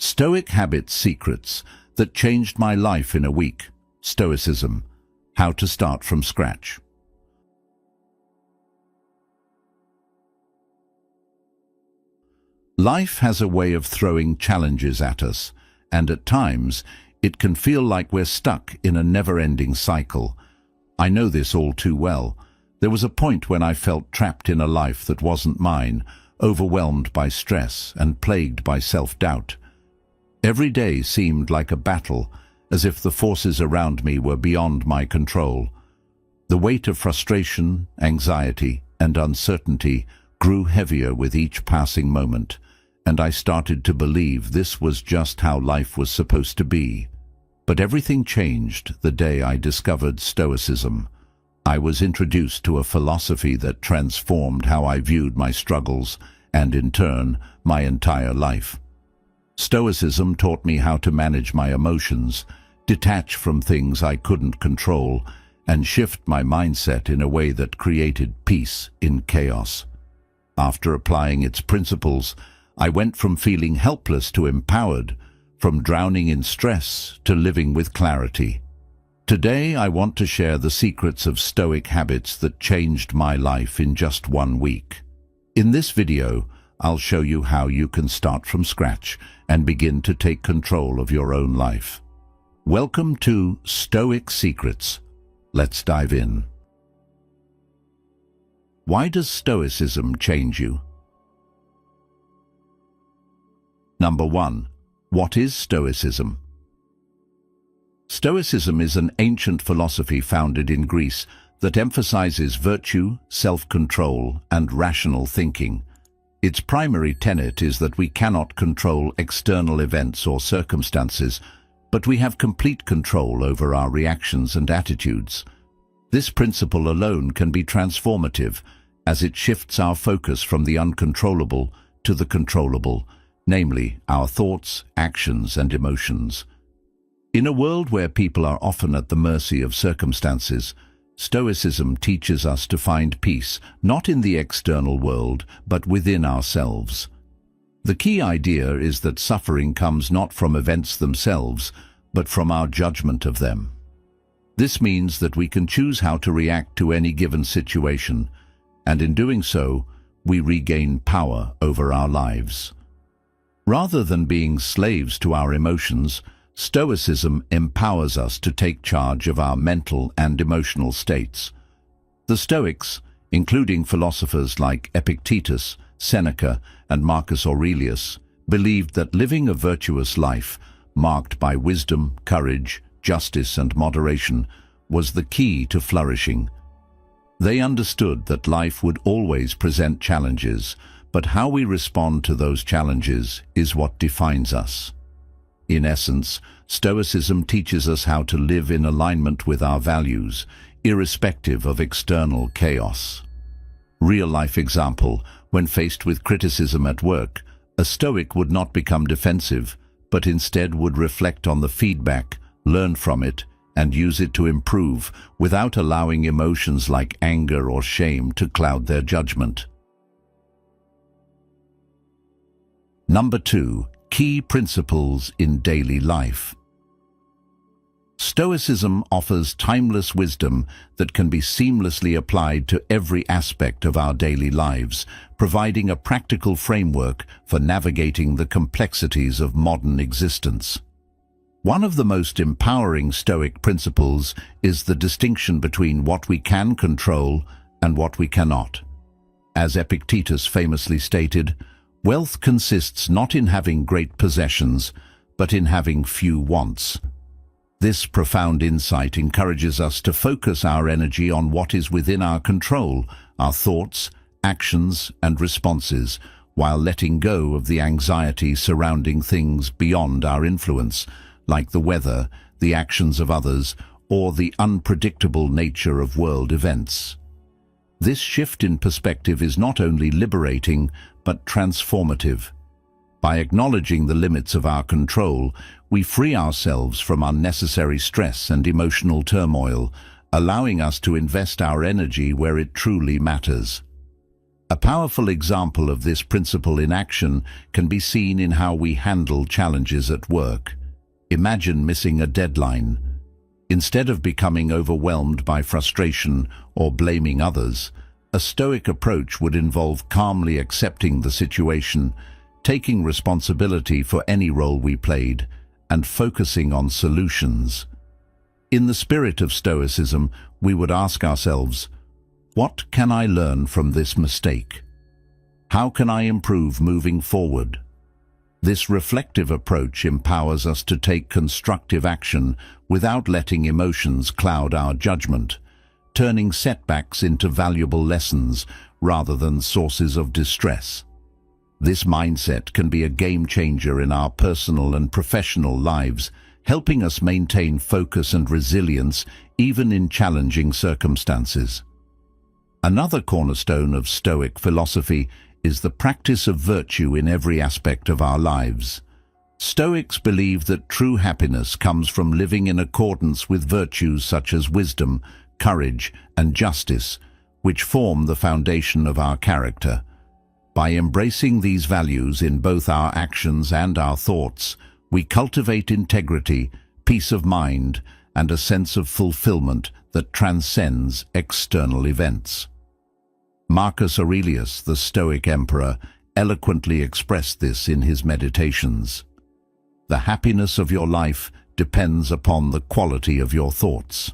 Stoic Habits Secrets That Changed My Life in a Week. Stoicism. How to Start from Scratch. Life has a way of throwing challenges at us, and at times it can feel like we're stuck in a never-ending cycle. I know this all too well. There was a point when I felt trapped in a life that wasn't mine, overwhelmed by stress and plagued by self-doubt. Every day seemed like a battle, as if the forces around me were beyond my control. The weight of frustration, anxiety, and uncertainty grew heavier with each passing moment, and I started to believe this was just how life was supposed to be. But everything changed the day I discovered Stoicism. I was introduced to a philosophy that transformed how I viewed my struggles and, in turn, my entire life. Stoicism taught me how to manage my emotions, detach from things I couldn't control, and shift my mindset in a way that created peace in chaos. After applying its principles, I went from feeling helpless to empowered, from drowning in stress to living with clarity. Today, I want to share the secrets of Stoic habits that changed my life in just 1 week. In this video, I'll show you how you can start from scratch and begin to take control of your own life. Welcome to Stoic Secrets. Let's dive in. Why does Stoicism change you? Number 1. What is Stoicism? Stoicism is an ancient philosophy founded in Greece that emphasizes virtue, self-control, and rational thinking. Its primary tenet is that we cannot control external events or circumstances, but we have complete control over our reactions and attitudes. This principle alone can be transformative, as it shifts our focus from the uncontrollable to the controllable, namely our thoughts, actions, and emotions. In a world where people are often at the mercy of circumstances, Stoicism teaches us to find peace, not in the external world, but within ourselves. The key idea is that suffering comes not from events themselves, but from our judgment of them. This means that we can choose how to react to any given situation, and in doing so, we regain power over our lives. Rather than being slaves to our emotions, Stoicism empowers us to take charge of our mental and emotional states. The Stoics, including philosophers like Epictetus, Seneca, and Marcus Aurelius, believed that living a virtuous life, marked by wisdom, courage, justice, and moderation, was the key to flourishing. They understood that life would always present challenges, but how we respond to those challenges is what defines us. In essence, Stoicism teaches us how to live in alignment with our values, irrespective of external chaos. Real-life example: when faced with criticism at work, a Stoic would not become defensive, but instead would reflect on the feedback, learn from it, and use it to improve, without allowing emotions like anger or shame to cloud their judgment. Number 2. Key principles in daily life. Stoicism offers timeless wisdom that can be seamlessly applied to every aspect of our daily lives, providing a practical framework for navigating the complexities of modern existence. One of the most empowering Stoic principles is the distinction between what we can control and what we cannot. As Epictetus famously stated, "Wealth consists not in having great possessions, but in having few wants." This profound insight encourages us to focus our energy on what is within our control, our thoughts, actions, and responses, while letting go of the anxiety surrounding things beyond our influence, like the weather, the actions of others, or the unpredictable nature of world events. This shift in perspective is not only liberating, but transformative. By acknowledging the limits of our control, we free ourselves from unnecessary stress and emotional turmoil, allowing us to invest our energy where it truly matters. A powerful example of this principle in action can be seen in how we handle challenges at work. Imagine missing a deadline. Instead of becoming overwhelmed by frustration or blaming others, a Stoic approach would involve calmly accepting the situation, taking responsibility for any role we played, and focusing on solutions. In the spirit of Stoicism, we would ask ourselves, what can I learn from this mistake? How can I improve moving forward? This reflective approach empowers us to take constructive action without letting emotions cloud our judgment, turning setbacks into valuable lessons rather than sources of distress. This mindset can be a game changer in our personal and professional lives, helping us maintain focus and resilience even in challenging circumstances. Another cornerstone of Stoic philosophy is the practice of virtue in every aspect of our lives. Stoics believe that true happiness comes from living in accordance with virtues such as wisdom, courage, and justice, which form the foundation of our character. By embracing these values in both our actions and our thoughts, we cultivate integrity, peace of mind, and a sense of fulfillment that transcends external events. Marcus Aurelius, the Stoic emperor, eloquently expressed this in his Meditations. The happiness of your life depends upon the quality of your thoughts.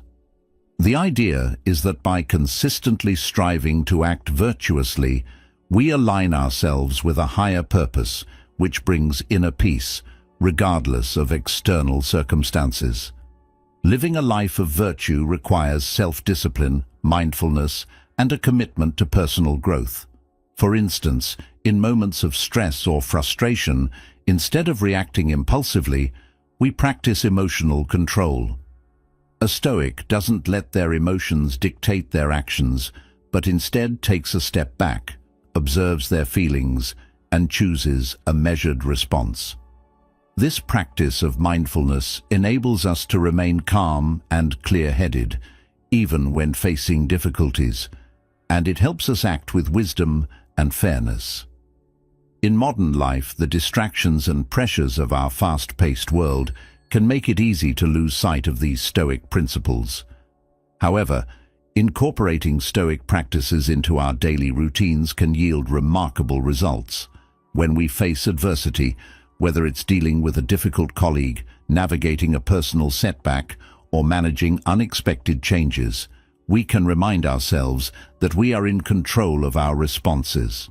The idea is that by consistently striving to act virtuously, we align ourselves with a higher purpose, which brings inner peace, regardless of external circumstances. Living a life of virtue requires self-discipline, mindfulness, and a commitment to personal growth. For instance, in moments of stress or frustration, instead of reacting impulsively, we practice emotional control. A Stoic doesn't let their emotions dictate their actions, but instead takes a step back, observes their feelings, and chooses a measured response. This practice of mindfulness enables us to remain calm and clear-headed, even when facing difficulties, and it helps us act with wisdom and fairness. In modern life, the distractions and pressures of our fast-paced world can make it easy to lose sight of these Stoic principles. However, incorporating Stoic practices into our daily routines can yield remarkable results. When we face adversity, whether it's dealing with a difficult colleague, navigating a personal setback, or managing unexpected changes, we can remind ourselves that we are in control of our responses.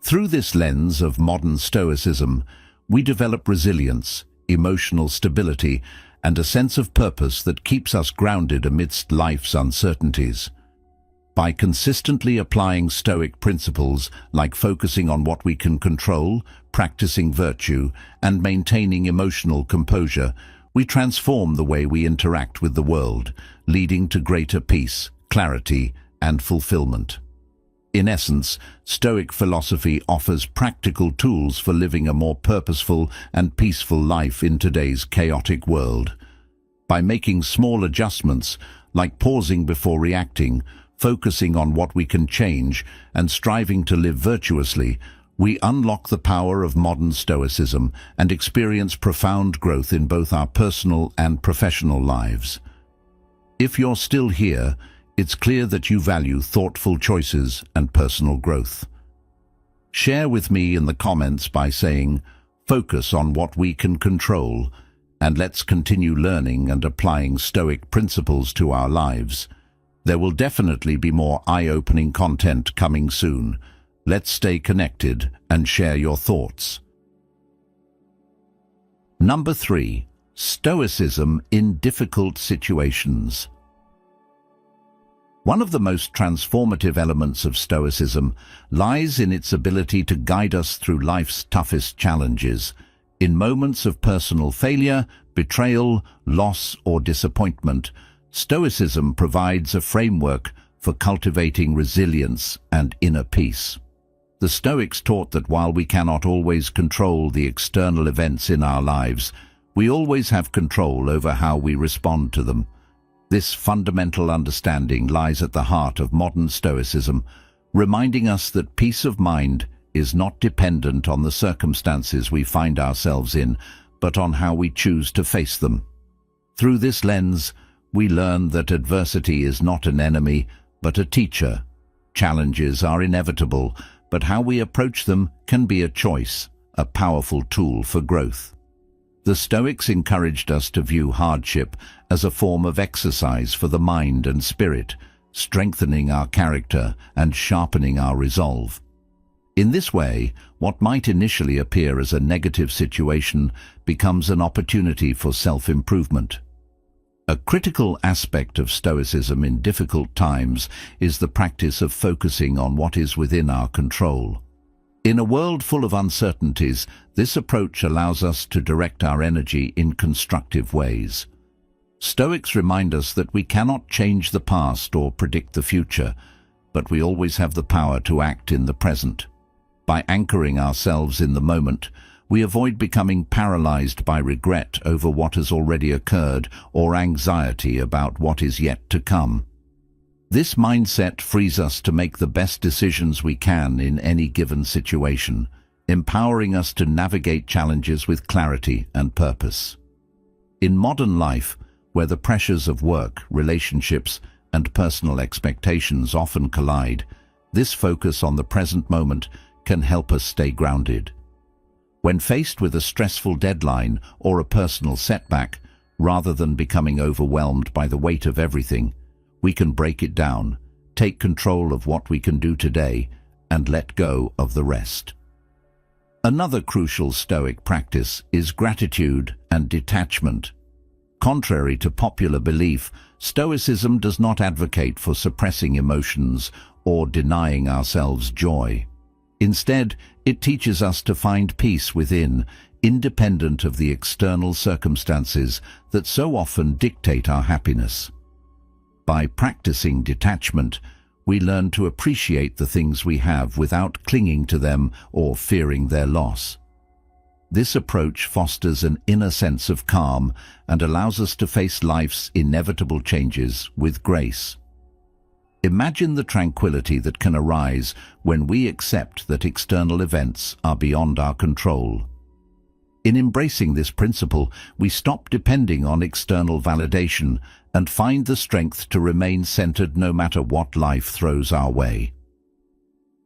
Through this lens of modern Stoicism, we develop resilience, emotional stability, and a sense of purpose that keeps us grounded amidst life's uncertainties. By consistently applying Stoic principles like focusing on what we can control, practicing virtue, and maintaining emotional composure, we transform the way we interact with the world, leading to greater peace, clarity, and fulfillment. In essence, Stoic philosophy offers practical tools for living a more purposeful and peaceful life in today's chaotic world. By making small adjustments, like pausing before reacting, focusing on what we can change, and striving to live virtuously, we unlock the power of modern Stoicism and experience profound growth in both our personal and professional lives. If you're still here, it's clear that you value thoughtful choices and personal growth. Share with me in the comments by saying, "Focus on what we can control," and let's continue learning and applying Stoic principles to our lives. There will definitely be more eye-opening content coming soon. Let's stay connected and share your thoughts. Number 3. Stoicism in difficult situations. One of the most transformative elements of Stoicism lies in its ability to guide us through life's toughest challenges. In moments of personal failure, betrayal, loss, or disappointment, Stoicism provides a framework for cultivating resilience and inner peace. The Stoics taught that while we cannot always control the external events in our lives, we always have control over how we respond to them. This fundamental understanding lies at the heart of modern Stoicism, reminding us that peace of mind is not dependent on the circumstances we find ourselves in, but on how we choose to face them. Through this lens, we learn that adversity is not an enemy, but a teacher. Challenges are inevitable, but how we approach them can be a choice, a powerful tool for growth. The Stoics encouraged us to view hardship as a form of exercise for the mind and spirit, strengthening our character and sharpening our resolve. In this way, what might initially appear as a negative situation becomes an opportunity for self-improvement. A critical aspect of Stoicism in difficult times is the practice of focusing on what is within our control. In a world full of uncertainties, this approach allows us to direct our energy in constructive ways. Stoics remind us that we cannot change the past or predict the future, but we always have the power to act in the present. By anchoring ourselves in the moment, we avoid becoming paralyzed by regret over what has already occurred or anxiety about what is yet to come. This mindset frees us to make the best decisions we can in any given situation, empowering us to navigate challenges with clarity and purpose. In modern life, where the pressures of work, relationships, and personal expectations often collide, this focus on the present moment can help us stay grounded. When faced with a stressful deadline or a personal setback, rather than becoming overwhelmed by the weight of everything, we can break it down, take control of what we can do today, and let go of the rest. Another crucial Stoic practice is gratitude and detachment. Contrary to popular belief, Stoicism does not advocate for suppressing emotions or denying ourselves joy. Instead, it teaches us to find peace within, independent of the external circumstances that so often dictate our happiness. By practicing detachment, we learn to appreciate the things we have without clinging to them or fearing their loss. This approach fosters an inner sense of calm and allows us to face life's inevitable changes with grace. Imagine the tranquility that can arise when we accept that external events are beyond our control. In embracing this principle, we stop depending on external validation and find the strength to remain centered no matter what life throws our way.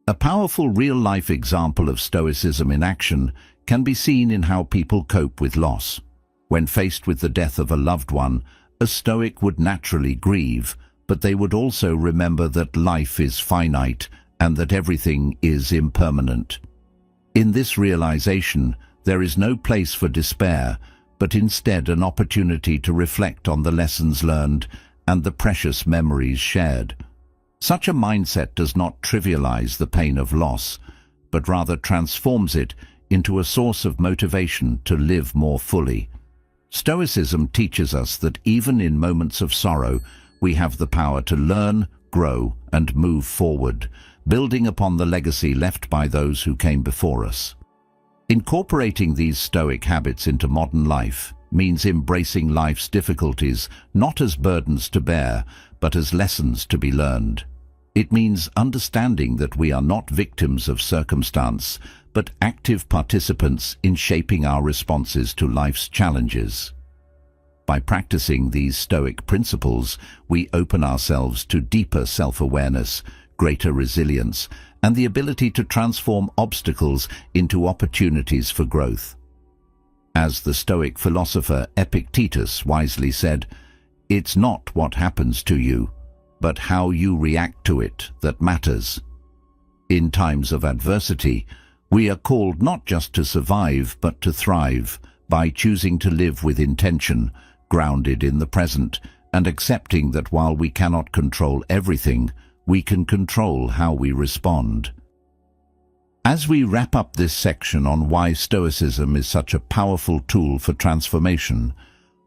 A powerful real-life example of Stoicism in action can be seen in how people cope with loss. When faced with the death of a loved one, a Stoic would naturally grieve, but they would also remember that life is finite and that everything is impermanent. In this realization, there is no place for despair, but instead an opportunity to reflect on the lessons learned and the precious memories shared. Such a mindset does not trivialize the pain of loss, but rather transforms it into a source of motivation to live more fully. Stoicism teaches us that even in moments of sorrow, we have the power to learn, grow, and move forward, building upon the legacy left by those who came before us. Incorporating these Stoic habits into modern life means embracing life's difficulties not as burdens to bear, but as lessons to be learned. It means understanding that we are not victims of circumstance, but active participants in shaping our responses to life's challenges. By practicing these Stoic principles, we open ourselves to deeper self-awareness, greater resilience, and the ability to transform obstacles into opportunities for growth. As the Stoic philosopher Epictetus wisely said, "It's not what happens to you, but how you react to it that matters." In times of adversity, we are called not just to survive, but to thrive, by choosing to live with intention, grounded in the present, and accepting that while we cannot control everything, we can control how we respond. As we wrap up this section on why Stoicism is such a powerful tool for transformation,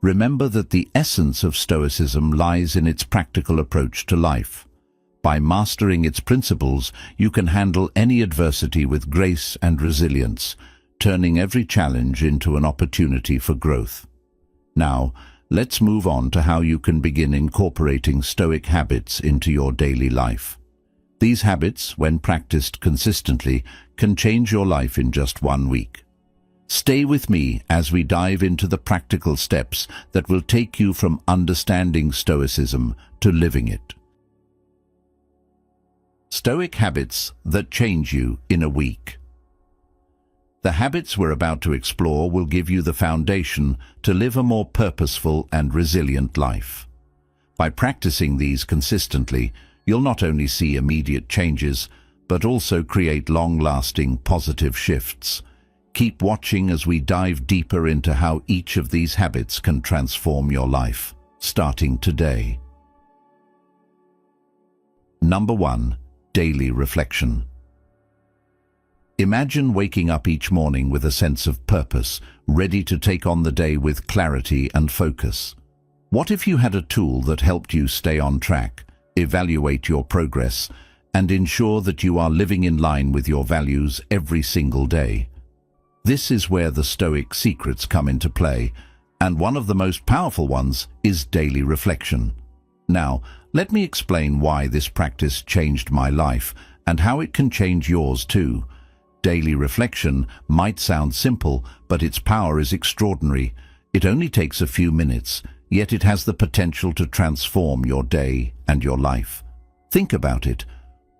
remember that the essence of Stoicism lies in its practical approach to life. By mastering its principles, you can handle any adversity with grace and resilience, turning every challenge into an opportunity for growth. Now, let's move on to how you can begin incorporating Stoic habits into your daily life. These habits, when practiced consistently, can change your life in just 1 week. Stay with me as we dive into the practical steps that will take you from understanding Stoicism to living it. Stoic habits that change you in a week. The habits we're about to explore will give you the foundation to live a more purposeful and resilient life. By practicing these consistently, you'll not only see immediate changes, but also create long-lasting positive shifts. Keep watching as we dive deeper into how each of these habits can transform your life, starting today. Number 1. Daily reflection. Imagine waking up each morning with a sense of purpose, ready to take on the day with clarity and focus. What if you had a tool that helped you stay on track, evaluate your progress, and ensure that you are living in line with your values every single day? This is where the Stoic secrets come into play, and one of the most powerful ones is daily reflection. Now, let me explain why this practice changed my life and how it can change yours too. Daily reflection might sound simple, but its power is extraordinary. It only takes a few minutes, yet it has the potential to transform your day and your life. Think about it.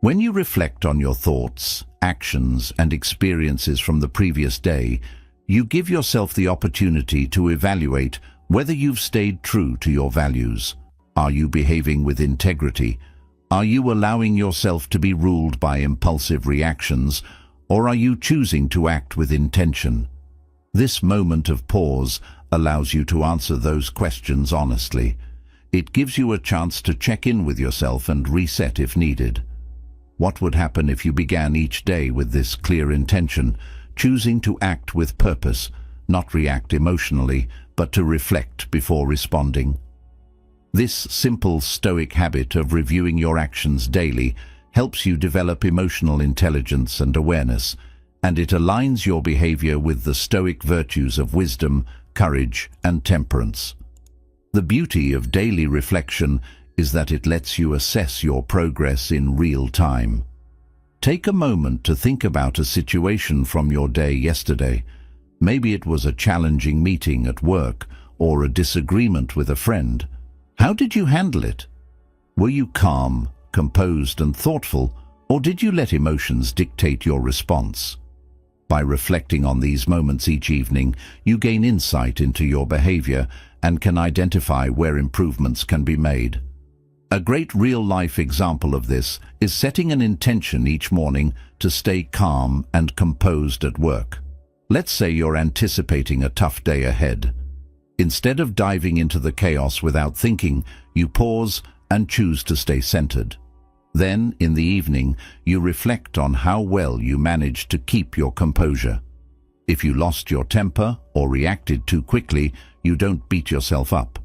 When you reflect on your thoughts, actions, and experiences from the previous day, you give yourself the opportunity to evaluate whether you've stayed true to your values. Are you behaving with integrity? Are you allowing yourself to be ruled by impulsive reactions, or are you choosing to act with intention? This moment of pause allows you to answer those questions honestly. It gives you a chance to check in with yourself and reset if needed. What would happen if you began each day with this clear intention, choosing to act with purpose, not react emotionally, but to reflect before responding? This simple Stoic habit of reviewing your actions daily helps you develop emotional intelligence and awareness, and it aligns your behavior with the Stoic virtues of wisdom, courage, and temperance. The beauty of daily reflection is that it lets you assess your progress in real time. Take a moment to think about a situation from your day yesterday. Maybe it was a challenging meeting at work or a disagreement with a friend. How did you handle it? Were you calm, composed, and thoughtful, or did you let emotions dictate your response? By reflecting on these moments each evening, you gain insight into your behavior and can identify where improvements can be made. A great real-life example of this is setting an intention each morning to stay calm and composed at work. Let's say you're anticipating a tough day ahead. Instead of diving into the chaos without thinking, you pause and choose to stay centered. Then, in the evening, you reflect on how well you managed to keep your composure. If you lost your temper or reacted too quickly, you don't beat yourself up.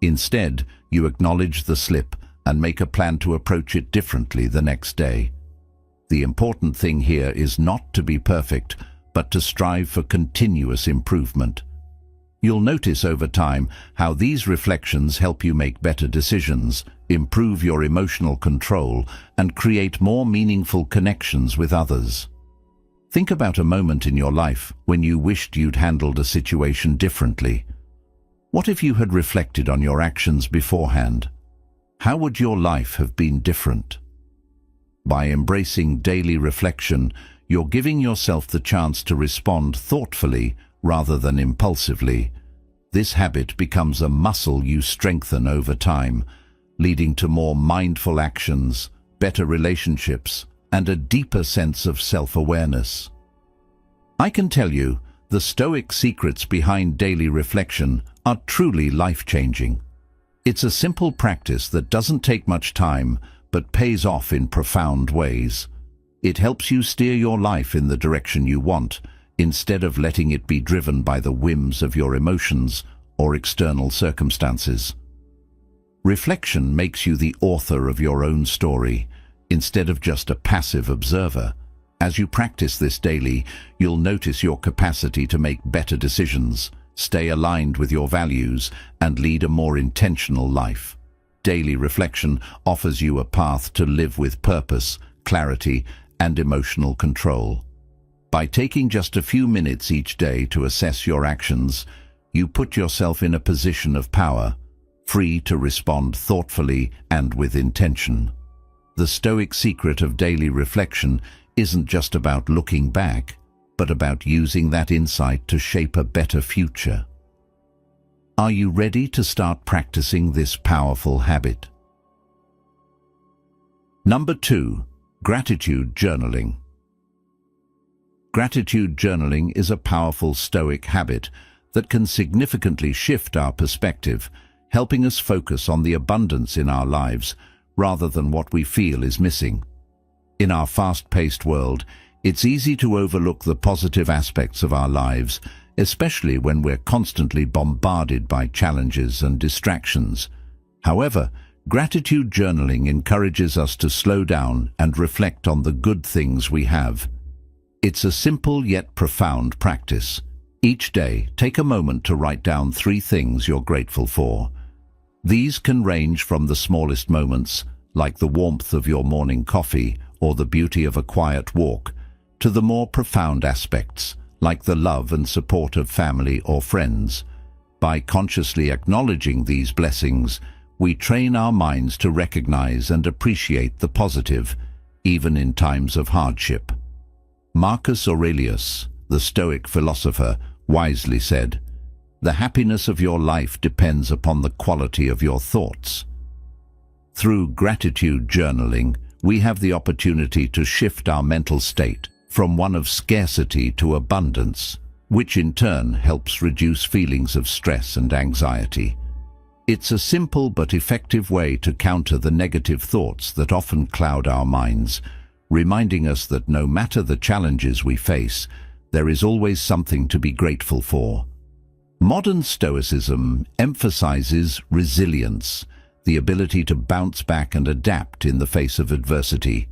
Instead, you acknowledge the slip and make a plan to approach it differently the next day. The important thing here is not to be perfect, but to strive for continuous improvement. You'll notice over time how these reflections help you make better decisions, improve your emotional control, and create more meaningful connections with others. Think about a moment in your life when you wished you'd handled a situation differently. What if you had reflected on your actions beforehand? How would your life have been different? By embracing daily reflection, you're giving yourself the chance to respond thoughtfully rather than impulsively. This habit becomes a muscle you strengthen over time, leading to more mindful actions, better relationships, and a deeper sense of self-awareness. I can tell you, the Stoic secrets behind daily reflection are truly life-changing. It's a simple practice that doesn't take much time, but pays off in profound ways. It helps you steer your life in the direction you want, instead of letting it be driven by the whims of your emotions or external circumstances. Reflection makes you the author of your own story, instead of just a passive observer. As you practice this daily, you'll notice your capacity to make better decisions, stay aligned with your values, and lead a more intentional life. Daily reflection offers you a path to live with purpose, clarity and emotional control. By taking just a few minutes each day to assess your actions, you put yourself in a position of power, free to respond thoughtfully and with intention. The Stoic secret of daily reflection isn't just about looking back, but about using that insight to shape a better future. Are you ready to start practicing this powerful habit? Number 2. Gratitude journaling. Gratitude journaling is a powerful Stoic habit that can significantly shift our perspective, helping us focus on the abundance in our lives rather than what we feel is missing. In our fast-paced world, it's easy to overlook the positive aspects of our lives, especially when we're constantly bombarded by challenges and distractions. However, gratitude journaling encourages us to slow down and reflect on the good things we have. It's a simple yet profound practice. Each day, take a moment to write down 3 things you're grateful for. These can range from the smallest moments, like the warmth of your morning coffee or the beauty of a quiet walk, to the more profound aspects, like the love and support of family or friends. By consciously acknowledging these blessings, we train our minds to recognize and appreciate the positive, even in times of hardship. Marcus Aurelius, the Stoic philosopher, wisely said, "The happiness of your life depends upon the quality of your thoughts." Through gratitude journaling, we have the opportunity to shift our mental state from one of scarcity to abundance, which in turn helps reduce feelings of stress and anxiety. It's a simple but effective way to counter the negative thoughts that often cloud our minds, reminding us that no matter the challenges we face, there is always something to be grateful for. Modern Stoicism emphasizes resilience, the ability to bounce back and adapt in the face of adversity.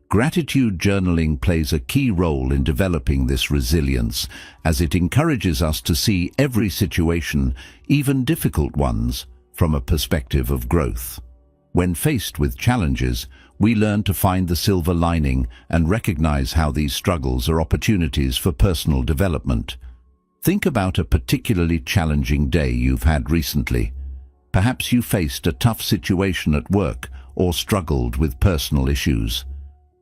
Gratitude journaling plays a key role in developing this resilience, as it encourages us to see every situation, even difficult ones, from a perspective of growth. When faced with challenges, we learn to find the silver lining and recognize how these struggles are opportunities for personal development. Think about a particularly challenging day you've had recently. Perhaps you faced a tough situation at work or struggled with personal issues.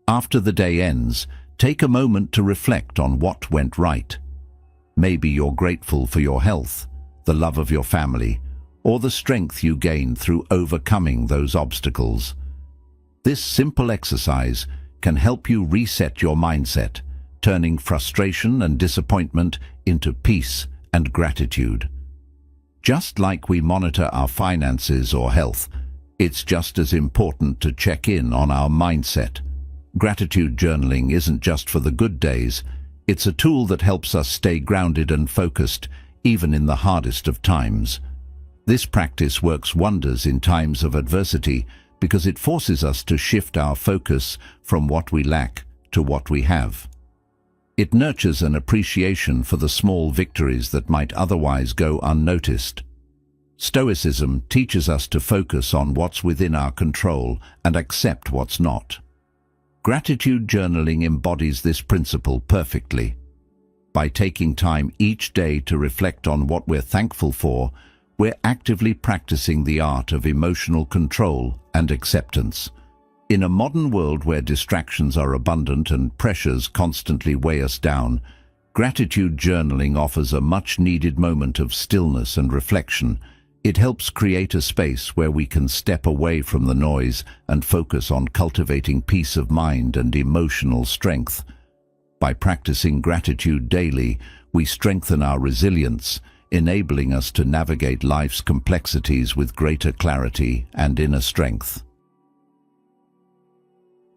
After the day ends, take a moment to reflect on what went right. Maybe you're grateful for your health, the love of your family, or the strength you gained through overcoming those obstacles. This simple exercise can help you reset your mindset, turning frustration and disappointment into peace and gratitude. Just like we monitor our finances or health, it's just as important to check in on our mindset. Gratitude journaling isn't just for the good days, it's a tool that helps us stay grounded and focused, even in the hardest of times. This practice works wonders in times of adversity because it forces us to shift our focus from what we lack to what we have. It nurtures an appreciation for the small victories that might otherwise go unnoticed. Stoicism teaches us to focus on what's within our control and accept what's not. Gratitude journaling embodies this principle perfectly. By taking time each day to reflect on what we're thankful for, we're actively practicing the art of emotional control and acceptance. In a modern world where distractions are abundant and pressures constantly weigh us down, gratitude journaling offers a much-needed moment of stillness and reflection. It helps create a space where we can step away from the noise and focus on cultivating peace of mind and emotional strength. By practicing gratitude daily, we strengthen our resilience, enabling us to navigate life's complexities with greater clarity and inner strength.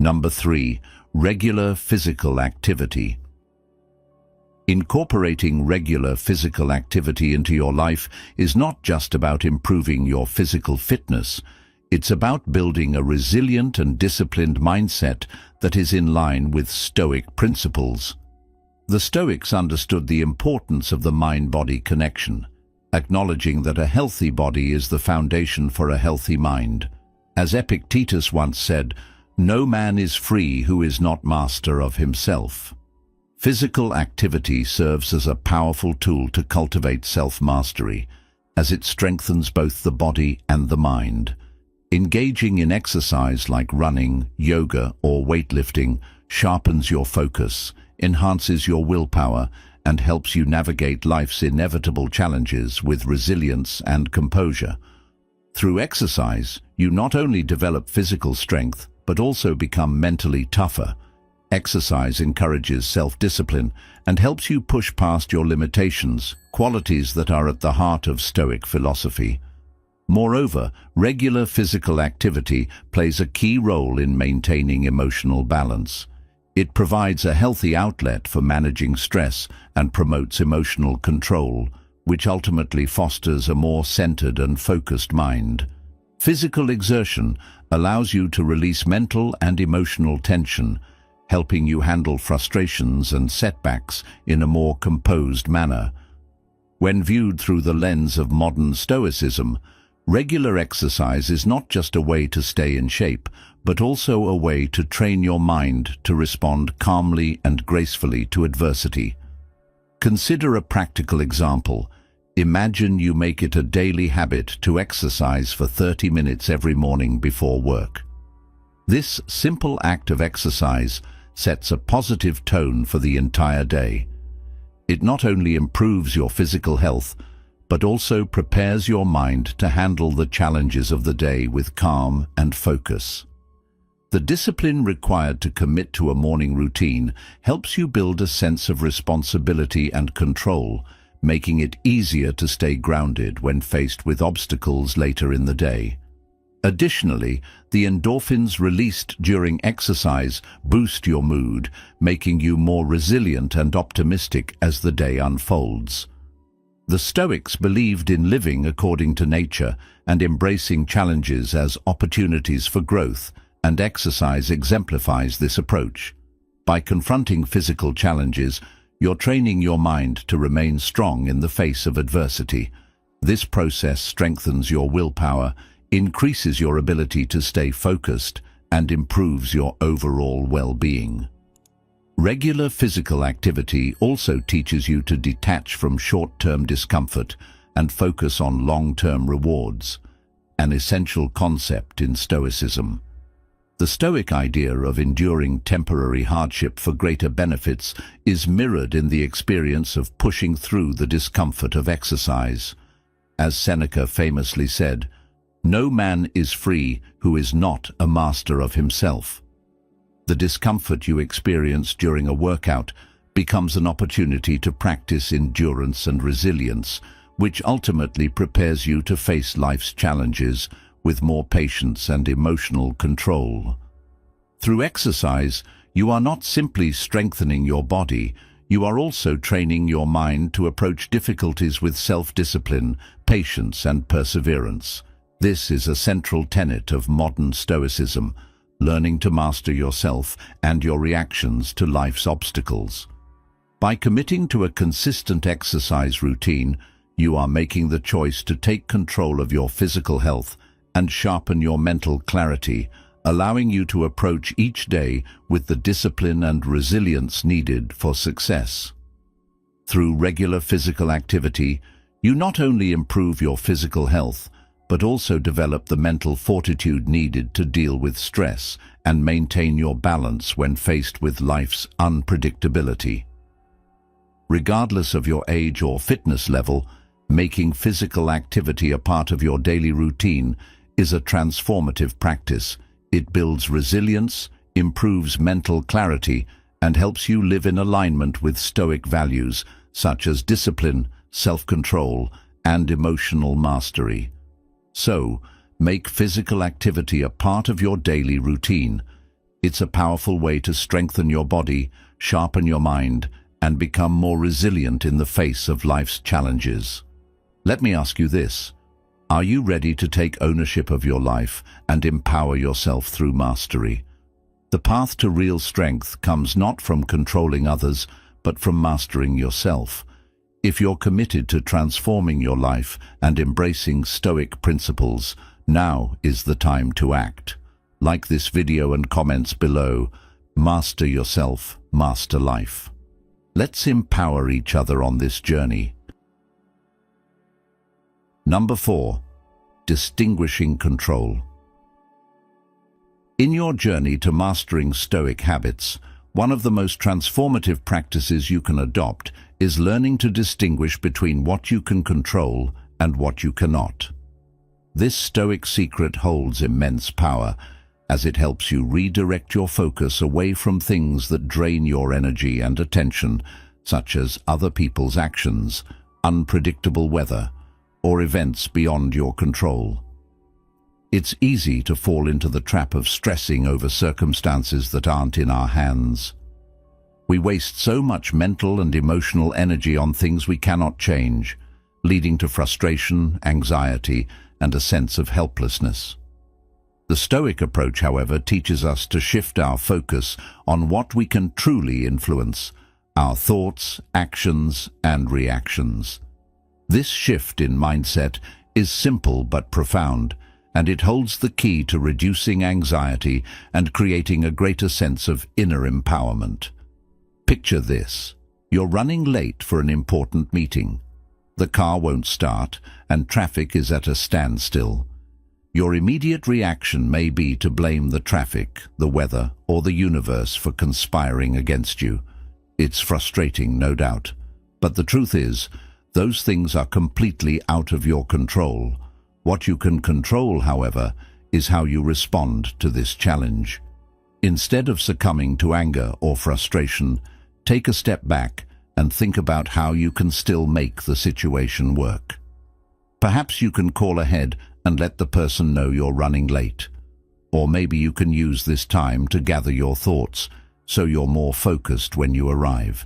Number 3. Regular physical activity. Incorporating regular physical activity into your life is not just about improving your physical fitness. It's about building a resilient and disciplined mindset that is in line with Stoic principles. The Stoics understood the importance of the mind-body connection, acknowledging that a healthy body is the foundation for a healthy mind. As Epictetus once said, No man is free who is not master of himself. Physical activity serves as a powerful tool to cultivate self-mastery, as it strengthens both the body and the mind. Engaging in exercise like running, yoga, or weightlifting sharpens your focus, enhances your willpower, and helps you navigate life's inevitable challenges with resilience and composure. Through exercise, you not only develop physical strength, but also become mentally tougher. Exercise encourages self-discipline and helps you push past your limitations, qualities that are at the heart of Stoic philosophy. Moreover, regular physical activity plays a key role in maintaining emotional balance. It provides a healthy outlet for managing stress and promotes emotional control, which ultimately fosters a more centered and focused mind. Physical exertion allows you to release mental and emotional tension, helping you handle frustrations and setbacks in a more composed manner. When viewed through the lens of modern Stoicism, regular exercise is not just a way to stay in shape, but also a way to train your mind to respond calmly and gracefully to adversity. Consider a practical example. Imagine you make it a daily habit to exercise for 30 minutes every morning before work. This simple act of exercise sets a positive tone for the entire day. It not only improves your physical health, but also prepares your mind to handle the challenges of the day with calm and focus. The discipline required to commit to a morning routine helps you build a sense of responsibility and control, making it easier to stay grounded when faced with obstacles later in the day. Additionally, the endorphins released during exercise boost your mood, making you more resilient and optimistic as the day unfolds. The Stoics believed in living according to nature and embracing challenges as opportunities for growth, and exercise exemplifies this approach. By confronting physical challenges, you're training your mind to remain strong in the face of adversity. This process strengthens your willpower, increases your ability to stay focused, and improves your overall well-being. Regular physical activity also teaches you to detach from short-term discomfort and focus on long-term rewards, an essential concept in Stoicism. The Stoic idea of enduring temporary hardship for greater benefits is mirrored in the experience of pushing through the discomfort of exercise. As Seneca famously said, "No man is free who is not a master of himself." The discomfort you experience during a workout becomes an opportunity to practice endurance and resilience, which ultimately prepares you to face life's challenges with more patience and emotional control. Through exercise, you are not simply strengthening your body, you are also training your mind to approach difficulties with self-discipline, patience, and perseverance. This is a central tenet of modern Stoicism, learning to master yourself and your reactions to life's obstacles. By committing to a consistent exercise routine, you are making the choice to take control of your physical health and sharpen your mental clarity, allowing you to approach each day with the discipline and resilience needed for success. Through regular physical activity, you not only improve your physical health, but also develop the mental fortitude needed to deal with stress and maintain your balance when faced with life's unpredictability. Regardless of your age or fitness level, making physical activity a part of your daily routine is a transformative practice. It builds resilience, improves mental clarity, and helps you live in alignment with Stoic values such as discipline, self-control, and emotional mastery. So, make physical activity a part of your daily routine. It's a powerful way to strengthen your body, sharpen your mind, and become more resilient in the face of life's challenges. Let me ask you this. Are you ready to take ownership of your life and empower yourself through mastery? The path to real strength comes not from controlling others, but from mastering yourself. If you're committed to transforming your life and embracing Stoic principles, now is the time to act. Like this video and comments below. Master yourself, master life. Let's empower each other on this journey. Number 4. Distinguishing control. In your journey to mastering Stoic habits, one of the most transformative practices you can adopt is learning to distinguish between what you can control and what you cannot. This Stoic secret holds immense power, as it helps you redirect your focus away from things that drain your energy and attention, such as other people's actions, unpredictable weather, or events beyond your control. It's easy to fall into the trap of stressing over circumstances that aren't in our hands. We waste so much mental and emotional energy on things we cannot change, leading to frustration, anxiety, and a sense of helplessness. The Stoic approach, however, teaches us to shift our focus on what we can truly influence: our thoughts, actions, and reactions. This shift in mindset is simple but profound, and it holds the key to reducing anxiety and creating a greater sense of inner empowerment. Picture this. You're running late for an important meeting. The car won't start, and traffic is at a standstill. Your immediate reaction may be to blame the traffic, the weather, or the universe for conspiring against you. It's frustrating, no doubt. But the truth is, those things are completely out of your control. What you can control, however, is how you respond to this challenge. Instead of succumbing to anger or frustration, take a step back and think about how you can still make the situation work. Perhaps you can call ahead and let the person know you're running late. Or maybe you can use this time to gather your thoughts so you're more focused when you arrive.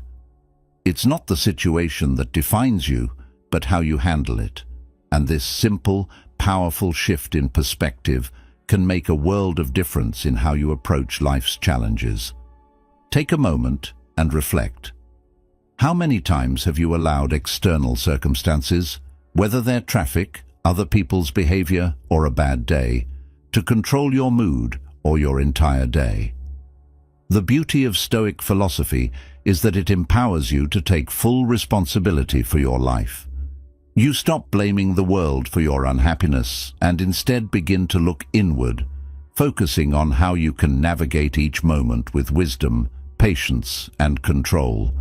It's not the situation that defines you, but how you handle it. And this simple, powerful shift in perspective can make a world of difference in how you approach life's challenges. Take a moment and reflect. How many times have you allowed external circumstances, whether they're traffic, other people's behavior, or a bad day, to control your mood or your entire day? The beauty of Stoic philosophy is that it empowers you to take full responsibility for your life. You stop blaming the world for your unhappiness and instead begin to look inward, focusing on how you can navigate each moment with wisdom, patience, and control.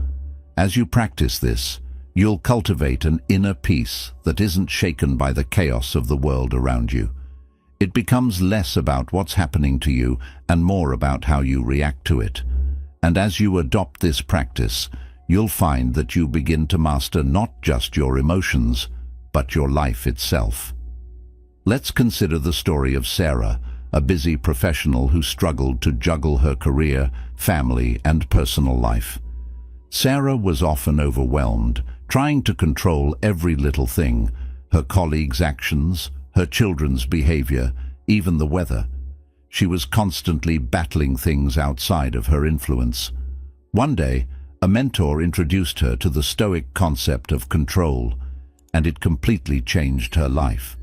As you practice this, you'll cultivate an inner peace that isn't shaken by the chaos of the world around you. It becomes less about what's happening to you and more about how you react to it. And as you adopt this practice, you'll find that you begin to master not just your emotions, but your life itself. Let's consider the story of Sarah, a busy professional who struggled to juggle her career, family, and personal life. Sarah was often overwhelmed, trying to control every little thing: her colleagues' actions, her children's behavior, even the weather. She was constantly battling things outside of her influence. One day, a mentor introduced her to the Stoic concept of control, and it completely changed her life.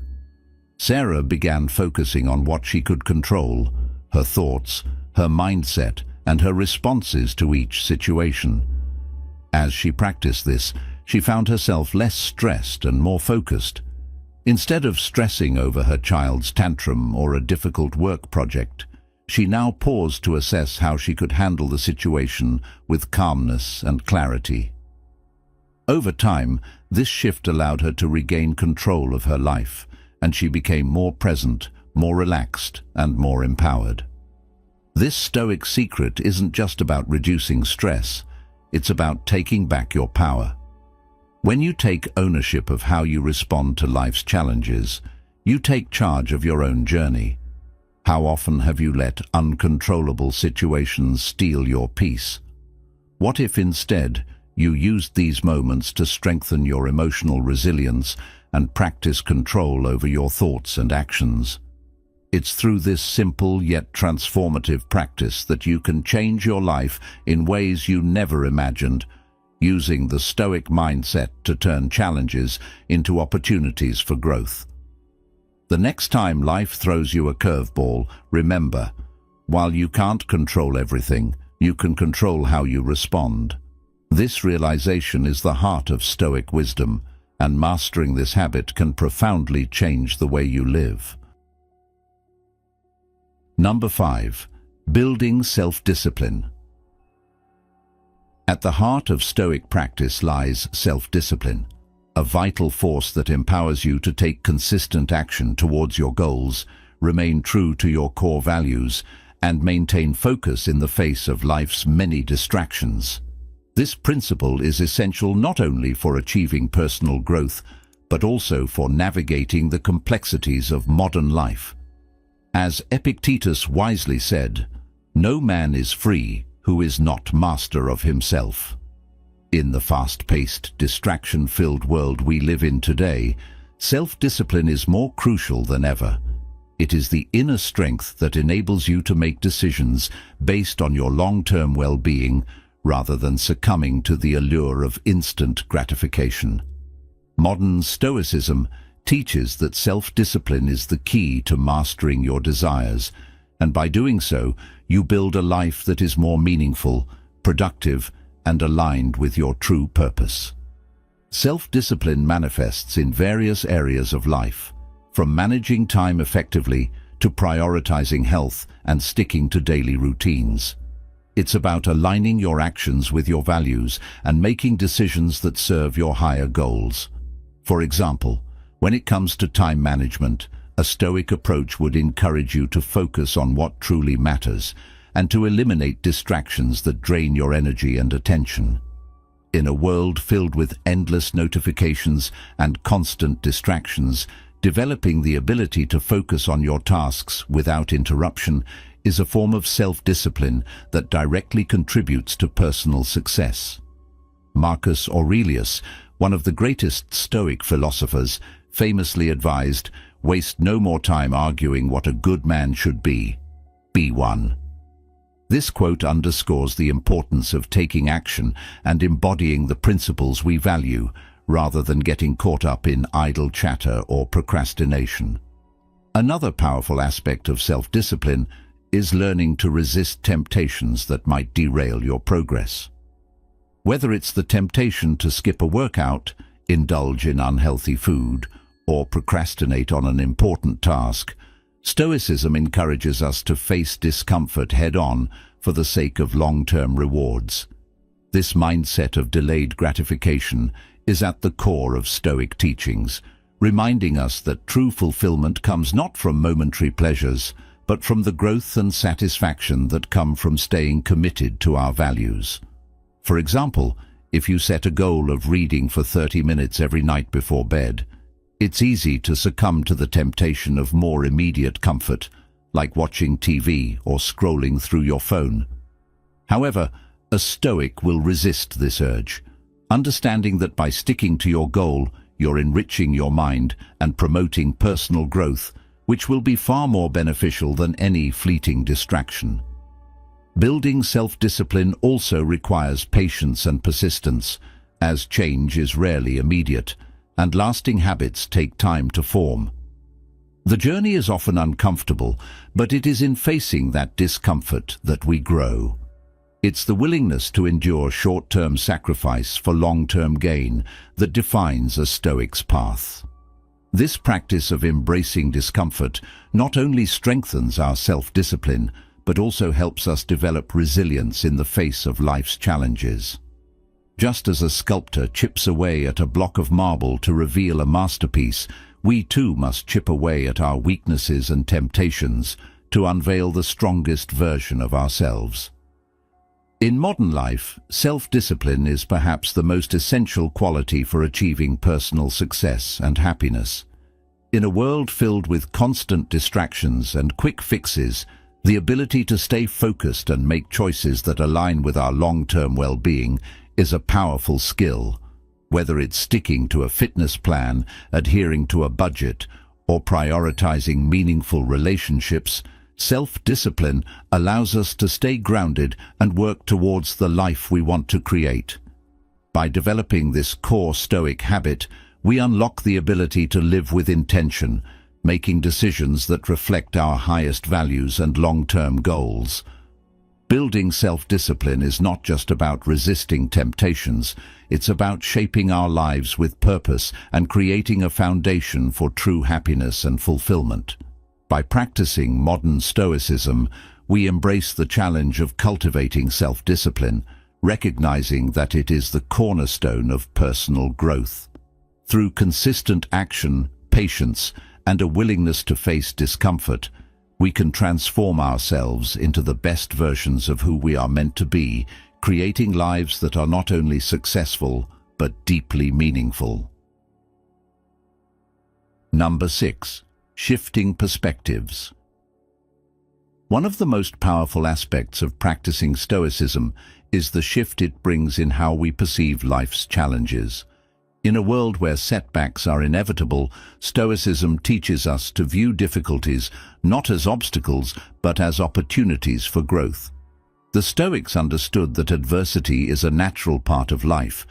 Sarah began focusing on what she could control: her thoughts, her mindset, and her responses to each situation. As she practiced this, she found herself less stressed and more focused. Instead of stressing over her child's tantrum or a difficult work project, she now paused to assess how she could handle the situation with calmness and clarity. Over time, this shift allowed her to regain control of her life, and she became more present, more relaxed, and more empowered. This Stoic secret isn't just about reducing stress, it's about taking back your power. When you take ownership of how you respond to life's challenges, you take charge of your own journey. How often have you let uncontrollable situations steal your peace? What if instead you used these moments to strengthen your emotional resilience and practice control over your thoughts and actions? It's through this simple yet transformative practice that you can change your life in ways you never imagined, using the Stoic mindset to turn challenges into opportunities for growth. The next time life throws you a curveball, remember, While you can't control everything, you can control how you respond. This realization is the heart of Stoic wisdom, and mastering this habit can profoundly change the way you live. Number 5. Building self-discipline. At the heart of Stoic practice lies self-discipline, a vital force that empowers you to take consistent action towards your goals, remain true to your core values, and maintain focus in the face of life's many distractions. This principle is essential not only for achieving personal growth, but also for navigating the complexities of modern life. As Epictetus wisely said, "No man is free who is not master of himself." In the fast-paced, distraction-filled world we live in today, self-discipline is more crucial than ever. It is the inner strength that enables you to make decisions based on your long-term well-being rather than succumbing to the allure of instant gratification. Modern Stoicism teaches that self-discipline is the key to mastering your desires, and by doing so, you build a life that is more meaningful, productive, and aligned with your true purpose. Self-discipline manifests in various areas of life, from managing time effectively to prioritizing health and sticking to daily routines. It's about aligning your actions with your values and making decisions that serve your higher goals. For example, when it comes to time management, a Stoic approach would encourage you to focus on what truly matters and to eliminate distractions that drain your energy and attention. In a world filled with endless notifications and constant distractions, developing the ability to focus on your tasks without interruption is a form of self-discipline that directly contributes to personal success. Marcus Aurelius, one of the greatest Stoic philosophers, famously advised, "Waste no more time arguing what a good man should be. Be one." This quote underscores the importance of taking action and embodying the principles we value, rather than getting caught up in idle chatter or procrastination. Another powerful aspect of self-discipline is learning to resist temptations that might derail your progress. Whether it's the temptation to skip a workout, indulge in unhealthy food, or procrastinate on an important task, Stoicism encourages us to face discomfort head-on for the sake of long-term rewards. This mindset of delayed gratification is at the core of Stoic teachings, reminding us that true fulfillment comes not from momentary pleasures, but from the growth and satisfaction that come from staying committed to our values. For example, if you set a goal of reading for 30 minutes every night before bed, it's easy to succumb to the temptation of more immediate comfort, like watching TV or scrolling through your phone. However, a Stoic will resist this urge, understanding that by sticking to your goal, you're enriching your mind and promoting personal growth, which will be far more beneficial than any fleeting distraction. Building self-discipline also requires patience and persistence, as change is rarely immediate, and lasting habits take time to form. The journey is often uncomfortable, but it is in facing that discomfort that we grow. It's the willingness to endure short-term sacrifice for long-term gain that defines a Stoic's path. This practice of embracing discomfort not only strengthens our self-discipline, but also helps us develop resilience in the face of life's challenges. Just as a sculptor chips away at a block of marble to reveal a masterpiece, we too must chip away at our weaknesses and temptations to unveil the strongest version of ourselves. In modern life, self-discipline is perhaps the most essential quality for achieving personal success and happiness. In a world filled with constant distractions and quick fixes, the ability to stay focused and make choices that align with our long-term well-being is a powerful skill. Whether it's sticking to a fitness plan, adhering to a budget, or prioritizing meaningful relationships, self-discipline allows us to stay grounded and work towards the life we want to create. By developing this core Stoic habit, we unlock the ability to live with intention, making decisions that reflect our highest values and long-term goals. Building self-discipline is not just about resisting temptations, it's about shaping our lives with purpose and creating a foundation for true happiness and fulfillment. By practicing modern Stoicism, we embrace the challenge of cultivating self-discipline, recognizing that it is the cornerstone of personal growth. Through consistent action, patience, and a willingness to face discomfort, we can transform ourselves into the best versions of who we are meant to be, creating lives that are not only successful, but deeply meaningful. Number 6. Shifting perspectives. One of the most powerful aspects of practicing Stoicism is the shift it brings in how we perceive life's challenges. In a world where setbacks are inevitable, Stoicism teaches us to view difficulties not as obstacles, but as opportunities for growth. The Stoics understood that adversity is a natural part of life,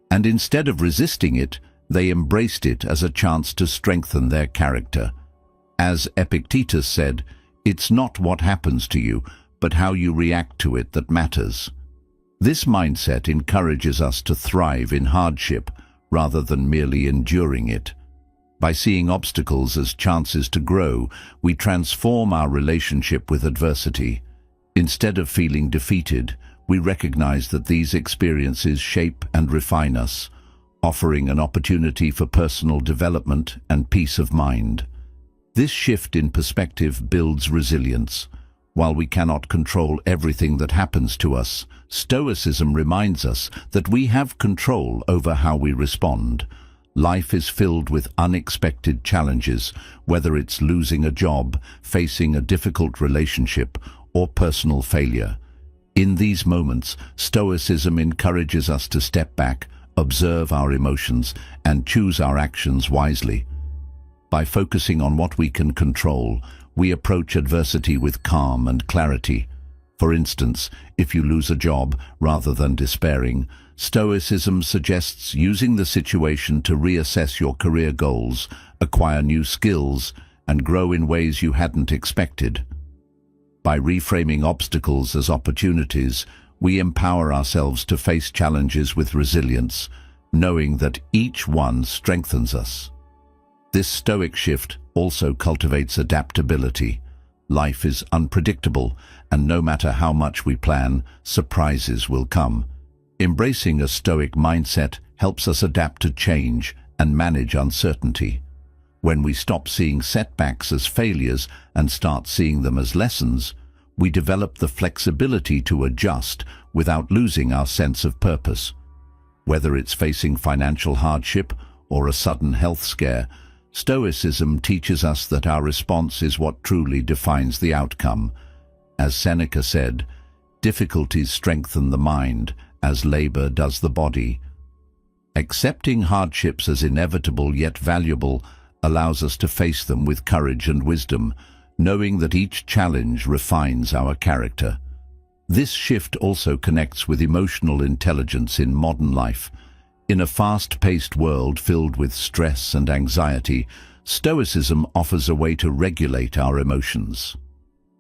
and instead of resisting it, they embraced it as a chance to strengthen their character. As Epictetus said, "It's not what happens to you, but how you react to it that matters." This mindset encourages us to thrive in hardship, rather than merely enduring it. By seeing obstacles as chances to grow, we transform our relationship with adversity. Instead of feeling defeated, we recognize that these experiences shape and refine us, offering an opportunity for personal development and peace of mind. This shift in perspective builds resilience. While we cannot control everything that happens to us, Stoicism reminds us that we have control over how we respond. Life is filled with unexpected challenges, whether it's losing a job, facing a difficult relationship, or personal failure. In these moments, Stoicism encourages us to step back, observe our emotions, and choose our actions wisely. By focusing on what we can control, we approach adversity with calm and clarity. For instance, if you lose a job, rather than despairing, Stoicism suggests using the situation to reassess your career goals, acquire new skills, and grow in ways you hadn't expected. By reframing obstacles as opportunities, we empower ourselves to face challenges with resilience, knowing that each one strengthens us. This Stoic shift also cultivates adaptability. Life is unpredictable, and no matter how much we plan, surprises will come. Embracing a Stoic mindset helps us adapt to change and manage uncertainty. When we stop seeing setbacks as failures and start seeing them as lessons, we develop the flexibility to adjust without losing our sense of purpose. Whether it's facing financial hardship or a sudden health scare, Stoicism teaches us that our response is what truly defines the outcome. As Seneca said, "Difficulties strengthen the mind, as labor does the body." Accepting hardships as inevitable yet valuable allows us to face them with courage and wisdom, knowing that each challenge refines our character. This shift also connects with emotional intelligence in modern life. In a fast-paced world filled with stress and anxiety, Stoicism offers a way to regulate our emotions.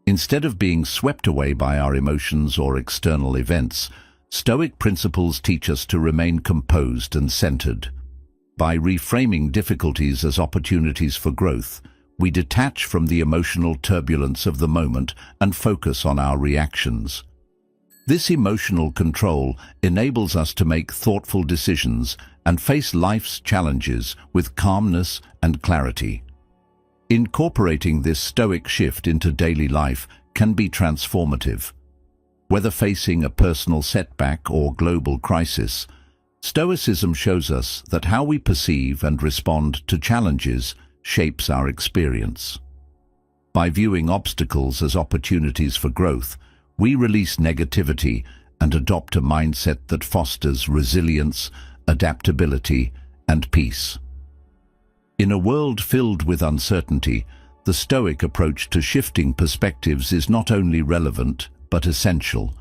Instead of being swept away by our emotions or external events, Stoic principles teach us to remain composed and centered. By reframing difficulties as opportunities for growth, we detach from the emotional turbulence of the moment and focus on our reactions. This emotional control enables us to make thoughtful decisions and face life's challenges with calmness and clarity. Incorporating this Stoic shift into daily life can be transformative. Whether facing a personal setback or global crisis, Stoicism shows us that how we perceive and respond to challenges shapes our experience. By viewing obstacles as opportunities for growth, we release negativity and adopt a mindset that fosters resilience, adaptability, and peace. In a world filled with uncertainty, the Stoic approach to shifting perspectives is not only relevant, but essential.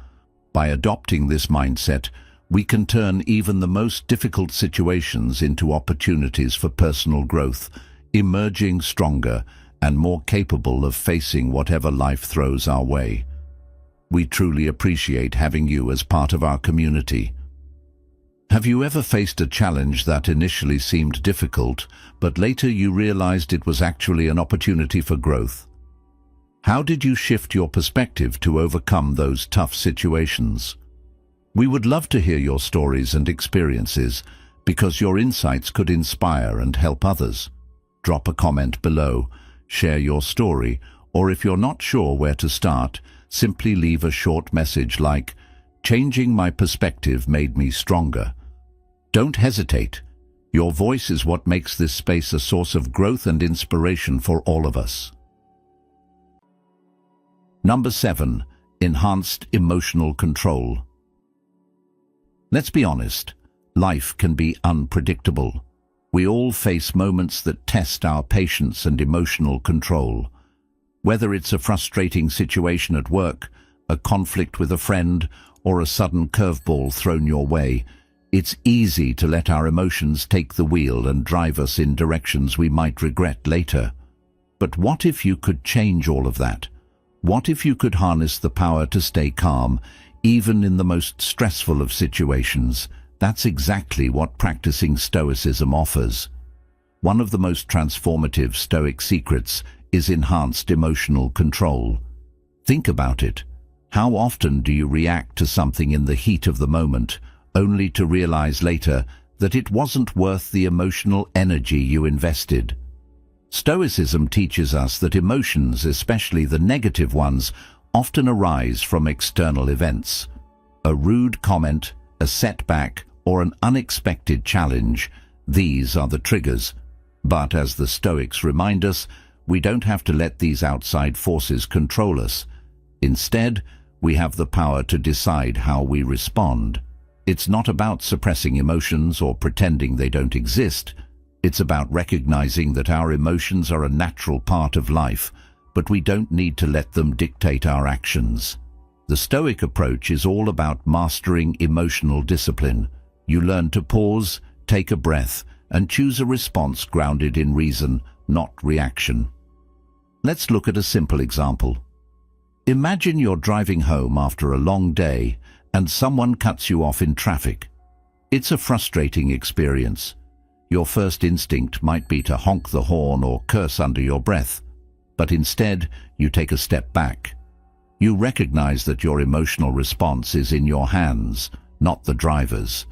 By adopting this mindset, we can turn even the most difficult situations into opportunities for personal growth, emerging stronger and more capable of facing whatever life throws our way. We truly appreciate having you as part of our community. Have you ever faced a challenge that initially seemed difficult, but later you realized it was actually an opportunity for growth? How did you shift your perspective to overcome those tough situations? We would love to hear your stories and experiences, because your insights could inspire and help others. Drop a comment below, share your story, or if you're not sure where to start, simply leave a short message like, "Changing my perspective made me stronger." Don't hesitate. Your voice is what makes this space a source of growth and inspiration for all of us. Number 7. Enhanced emotional control. Let's be honest, life can be unpredictable. We all face moments that test our patience and emotional control. Whether it's a frustrating situation at work, a conflict with a friend, or a sudden curveball thrown your way, it's easy to let our emotions take the wheel and drive us in directions we might regret later. But what if you could change all of that? What if you could harness the power to stay calm, even in the most stressful of situations? That's exactly what practicing Stoicism offers. One of the most transformative Stoic secrets is enhanced emotional control. Think about it. How often do you react to something in the heat of the moment, only to realize later that it wasn't worth the emotional energy you invested? Stoicism teaches us that emotions, especially the negative ones, often arise from external events. A rude comment, a setback, or an unexpected challenge, these are the triggers. But as the Stoics remind us, we don't have to let these outside forces control us. Instead, we have the power to decide how we respond. It's not about suppressing emotions or pretending they don't exist. It's about recognizing that our emotions are a natural part of life, but we don't need to let them dictate our actions. The Stoic approach is all about mastering emotional discipline. You learn to pause, take a breath, and choose a response grounded in reason, not reaction. Let's look at a simple example. Imagine you're driving home after a long day and someone cuts you off in traffic. It's a frustrating experience. Your first instinct might be to honk the horn or curse under your breath, but instead you take a step back. You recognize that your emotional response is in your hands, not the driver's.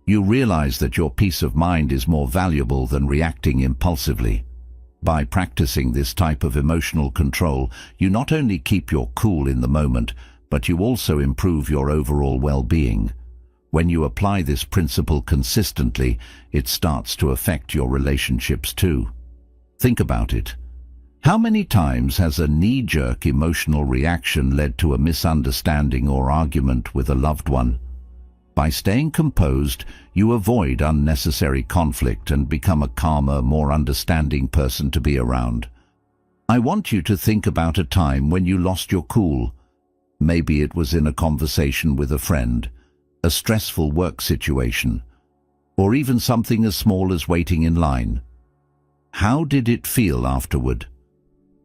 You realize that your peace of mind is more valuable than reacting impulsively. By practicing this type of emotional control, you not only keep your cool in the moment, but you also improve your overall well-being. When you apply this principle consistently, it starts to affect your relationships too. Think about it. How many times has a knee-jerk emotional reaction led to a misunderstanding or argument with a loved one? By staying composed, you avoid unnecessary conflict and become a calmer, more understanding person to be around. I want you to think about a time when you lost your cool. Maybe it was in a conversation with a friend, a stressful work situation, or even something as small as waiting in line. How did it feel afterward?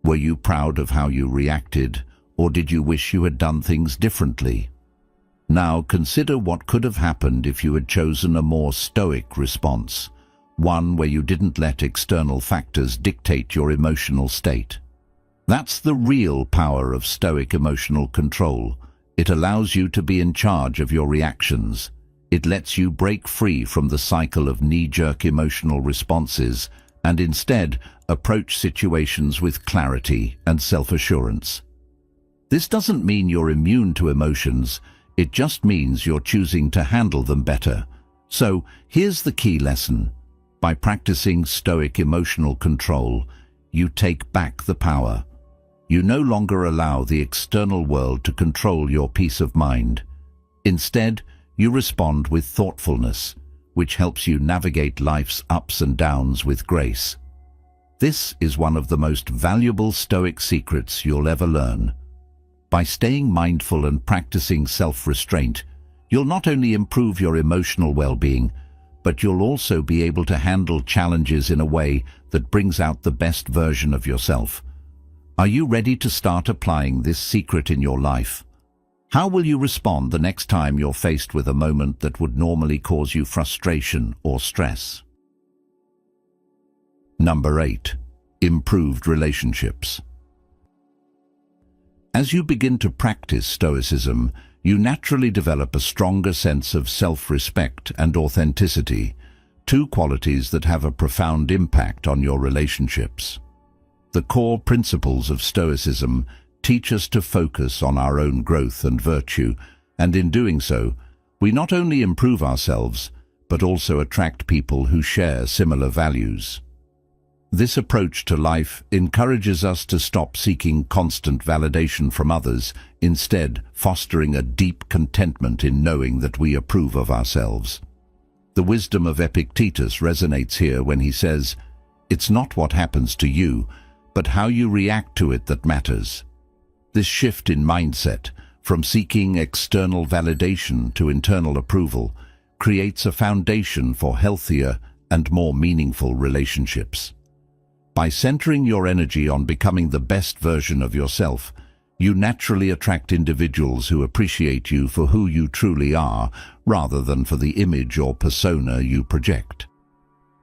Were you proud of how you reacted, or did you wish you had done things differently? Now consider what could have happened if you had chosen a more stoic response, one where you didn't let external factors dictate your emotional state. That's the real power of stoic emotional control. It allows you to be in charge of your reactions. It lets you break free from the cycle of knee-jerk emotional responses and instead approach situations with clarity and self-assurance. This doesn't mean you're immune to emotions, it just means you're choosing to handle them better. So, here's the key lesson. By practicing stoic emotional control, you take back the power. You no longer allow the external world to control your peace of mind. Instead, you respond with thoughtfulness, which helps you navigate life's ups and downs with grace. This is one of the most valuable Stoic secrets you'll ever learn. By staying mindful and practicing self-restraint, you'll not only improve your emotional well-being, but you'll also be able to handle challenges in a way that brings out the best version of yourself. Are you ready to start applying this secret in your life? How will you respond the next time you're faced with a moment that would normally cause you frustration or stress? Number 8. Improved relationships. As you begin to practice Stoicism, you naturally develop a stronger sense of self-respect and authenticity, two qualities that have a profound impact on your relationships. The core principles of Stoicism teach us to focus on our own growth and virtue, and in doing so, we not only improve ourselves, but also attract people who share similar values. This approach to life encourages us to stop seeking constant validation from others, instead fostering a deep contentment in knowing that we approve of ourselves. The wisdom of Epictetus resonates here when he says, "It's not what happens to you, but how you react to it that matters." This shift in mindset, from seeking external validation to internal approval, creates a foundation for healthier and more meaningful relationships. By centering your energy on becoming the best version of yourself, you naturally attract individuals who appreciate you for who you truly are, rather than for the image or persona you project.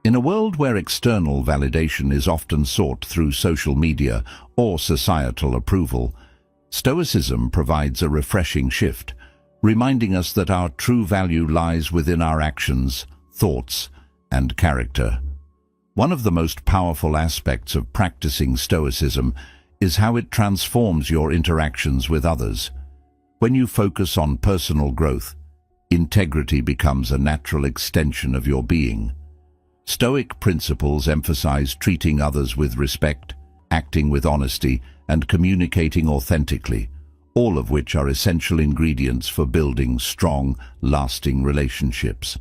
In a world where external validation is often sought through social media or societal approval, Stoicism provides a refreshing shift, reminding us that our true value lies within our actions, thoughts, and character. One of the most powerful aspects of practicing Stoicism is how it transforms your interactions with others. When you focus on personal growth, integrity becomes a natural extension of your being. Stoic principles emphasize treating others with respect, acting with honesty, and communicating authentically, all of which are essential ingredients for building strong, lasting relationships.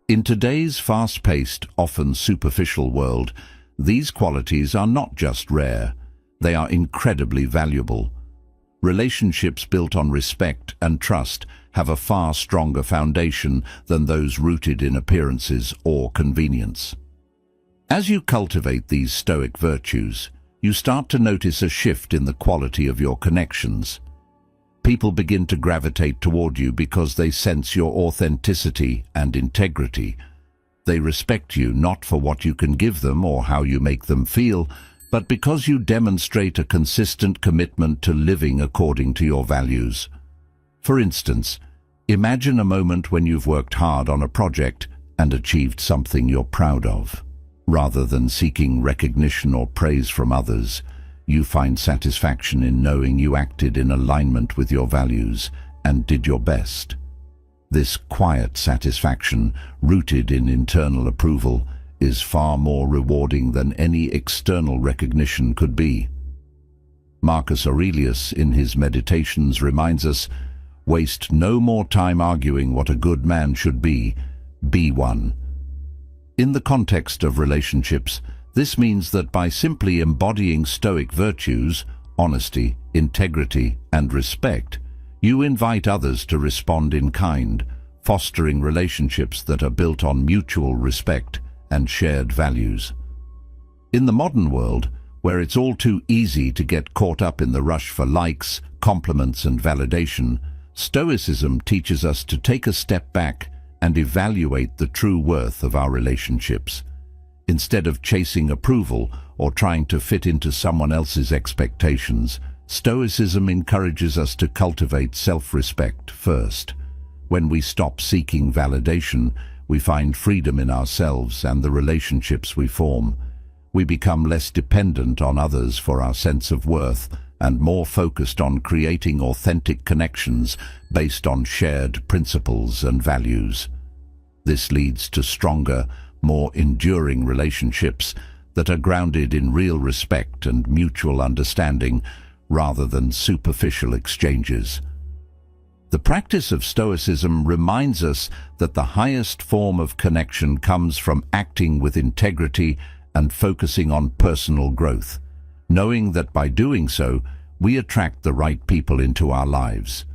In today's fast-paced, often superficial world, these qualities are not just rare, they are incredibly valuable. Relationships built on respect and trust have a far stronger foundation than those rooted in appearances or convenience. As you cultivate these Stoic virtues, you start to notice a shift in the quality of your connections. People begin to gravitate toward you because they sense your authenticity and integrity. They respect you not for what you can give them or how you make them feel, but because you demonstrate a consistent commitment to living according to your values. For instance, imagine a moment when you've worked hard on a project and achieved something you're proud of. Rather than seeking recognition or praise from others, you find satisfaction in knowing you acted in alignment with your values and did your best. This quiet satisfaction, rooted in internal approval, is far more rewarding than any external recognition could be. Marcus Aurelius, in his Meditations, reminds us, "Waste no more time arguing what a good man should be one." In the context of relationships, this means that by simply embodying Stoic virtues, honesty, integrity, and respect, you invite others to respond in kind, fostering relationships that are built on mutual respect and shared values. In the modern world, where it's all too easy to get caught up in the rush for likes, compliments, and validation, Stoicism teaches us to take a step back and evaluate the true worth of our relationships. Instead of chasing approval or trying to fit into someone else's expectations, Stoicism encourages us to cultivate self-respect first. When we stop seeking validation, we find freedom in ourselves and the relationships we form. We become less dependent on others for our sense of worth and more focused on creating authentic connections based on shared principles and values. This leads to stronger, more enduring relationships that are grounded in real respect and mutual understanding rather than superficial exchanges. The practice of Stoicism reminds us that the highest form of connection comes from acting with integrity and focusing on personal growth, knowing that by doing so, we attract the right people into our lives.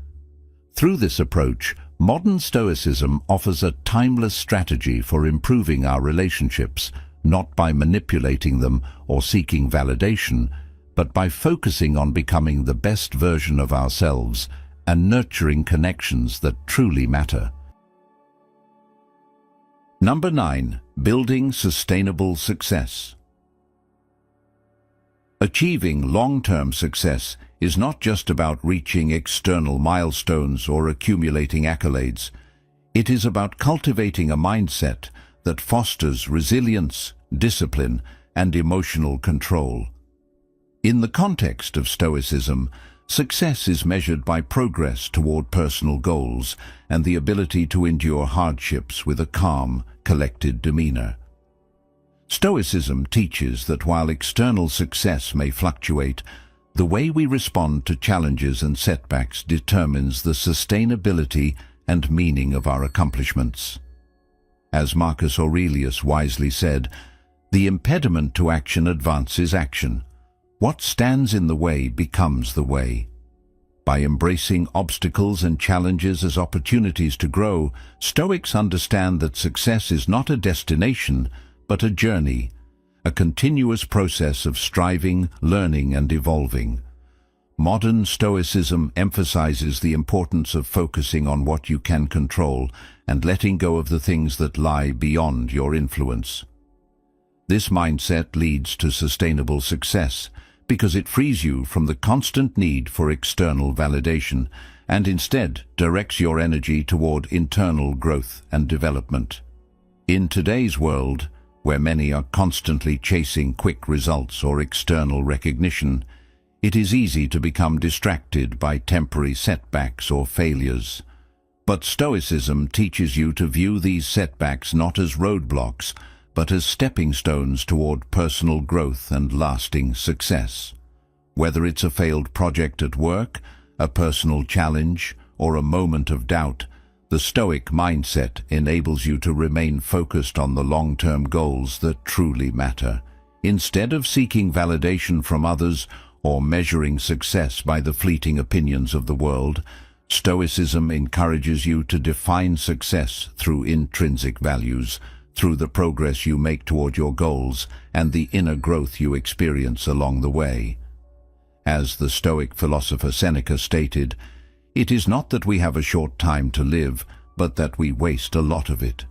Through this approach, Modern Stoicism offers a timeless strategy for improving our relationships, not by manipulating them or seeking validation, but by focusing on becoming the best version of ourselves and nurturing connections that truly matter. Number 9. Building sustainable success. Achieving long-term success is not just about reaching external milestones or accumulating accolades. It is about cultivating a mindset that fosters resilience, discipline, and emotional control. In the context of Stoicism, success is measured by progress toward personal goals and the ability to endure hardships with a calm, collected demeanor. Stoicism teaches that while external success may fluctuate, the way we respond to challenges and setbacks determines the sustainability and meaning of our accomplishments. As Marcus Aurelius wisely said, "The impediment to action advances action. What stands in the way becomes the way." By embracing obstacles and challenges as opportunities to grow, Stoics understand that success is not a destination, but a journey, a continuous process of striving, learning, and evolving. Modern Stoicism emphasizes the importance of focusing on what you can control and letting go of the things that lie beyond your influence. This mindset leads to sustainable success because it frees you from the constant need for external validation and instead directs your energy toward internal growth and development. In today's world, where many are constantly chasing quick results or external recognition, it is easy to become distracted by temporary setbacks or failures. But Stoicism teaches you to view these setbacks not as roadblocks, but as stepping stones toward personal growth and lasting success. Whether it's a failed project at work, a personal challenge, or a moment of doubt, the Stoic mindset enables you to remain focused on the long-term goals that truly matter. Instead of seeking validation from others or measuring success by the fleeting opinions of the world, Stoicism encourages you to define success through intrinsic values, through the progress you make toward your goals and the inner growth you experience along the way. As the Stoic philosopher Seneca stated, "It is not that we have a short time to live, but that we waste a lot of it."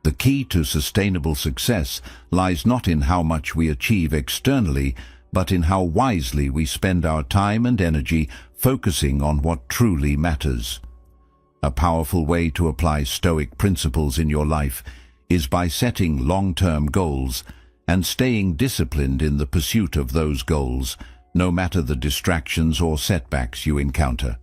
The key to sustainable success lies not in how much we achieve externally, but in how wisely we spend our time and energy focusing on what truly matters. A powerful way to apply Stoic principles in your life is by setting long-term goals and staying disciplined in the pursuit of those goals, no matter the distractions or setbacks you encounter.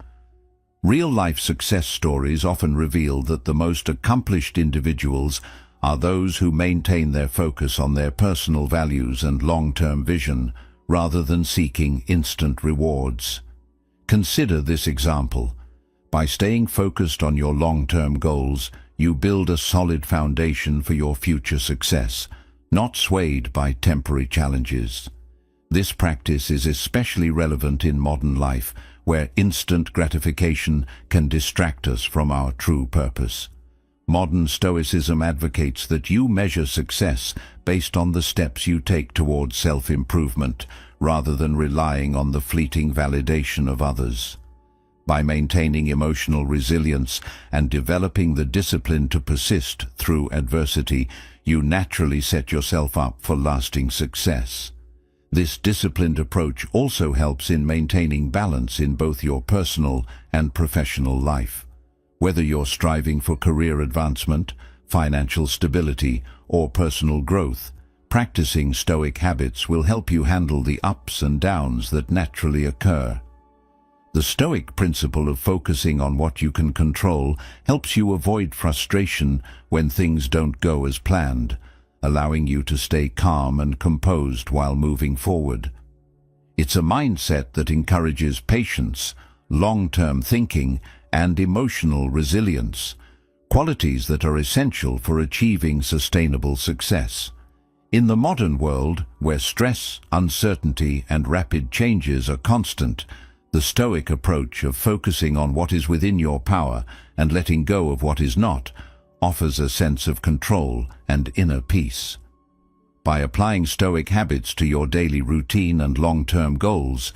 Real-life success stories often reveal that the most accomplished individuals are those who maintain their focus on their personal values and long-term vision, rather than seeking instant rewards. Consider this example. By staying focused on your long-term goals, you build a solid foundation for your future success, not swayed by temporary challenges. This practice is especially relevant in modern life, where instant gratification can distract us from our true purpose. Modern Stoicism advocates that you measure success based on the steps you take towards self-improvement, rather than relying on the fleeting validation of others. By maintaining emotional resilience and developing the discipline to persist through adversity, you naturally set yourself up for lasting success. This disciplined approach also helps in maintaining balance in both your personal and professional life. Whether you're striving for career advancement, financial stability, or personal growth, practicing Stoic habits will help you handle the ups and downs that naturally occur. The Stoic principle of focusing on what you can control helps you avoid frustration when things don't go as planned, allowing you to stay calm and composed while moving forward. It's a mindset that encourages patience, long-term thinking, and emotional resilience, qualities that are essential for achieving sustainable success. In the modern world, where stress, uncertainty, and rapid changes are constant, The Stoic approach of focusing on what is within your power and letting go of what is not offers a sense of control and inner peace. By applying Stoic habits to your daily routine and long-term goals,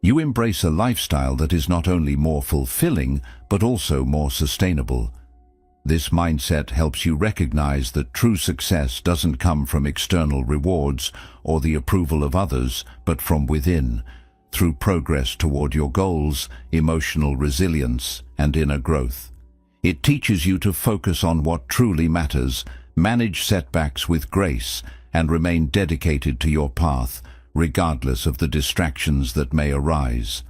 you embrace a lifestyle that is not only more fulfilling but also more sustainable. This mindset helps you recognize that true success doesn't come from external rewards or the approval of others, but from within, through progress toward your goals, emotional resilience, and inner growth. It teaches you to focus on what truly matters, manage setbacks with grace, and remain dedicated to your path, regardless of the distractions that may arise.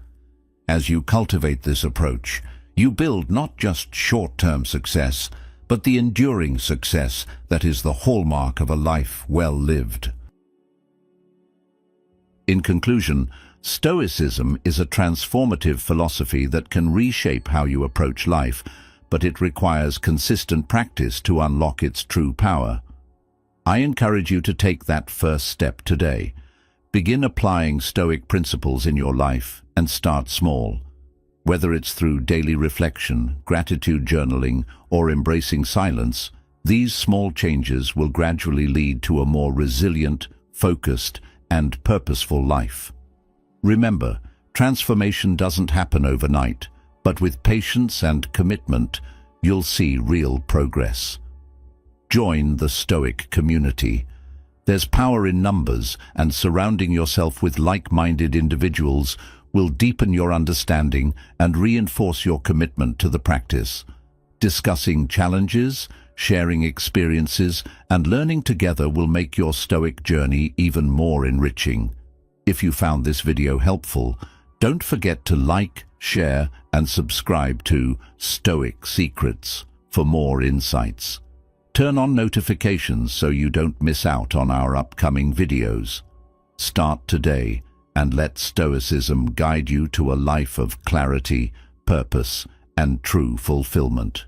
As you cultivate this approach, you build not just short-term success, but the enduring success that is the hallmark of a life well lived. In conclusion, Stoicism is a transformative philosophy that can reshape how you approach life, but it requires consistent practice to unlock its true power. I encourage you to take that first step today. Begin applying Stoic principles in your life and start small. Whether it's through daily reflection, gratitude journaling, or embracing silence, these small changes will gradually lead to a more resilient, focused, and purposeful life. Remember, transformation doesn't happen overnight, but with patience and commitment, you'll see real progress. Join the Stoic community. There's power in numbers, and surrounding yourself with like-minded individuals will deepen your understanding and reinforce your commitment to the practice. Discussing challenges, sharing experiences, and learning together will make your Stoic journey even more enriching. If you found this video helpful, don't forget to like, share, and subscribe to Stoic Secrets for more insights. Turn on notifications so you don't miss out on our upcoming videos. Start today and let Stoicism guide you to a life of clarity, purpose, and true fulfillment.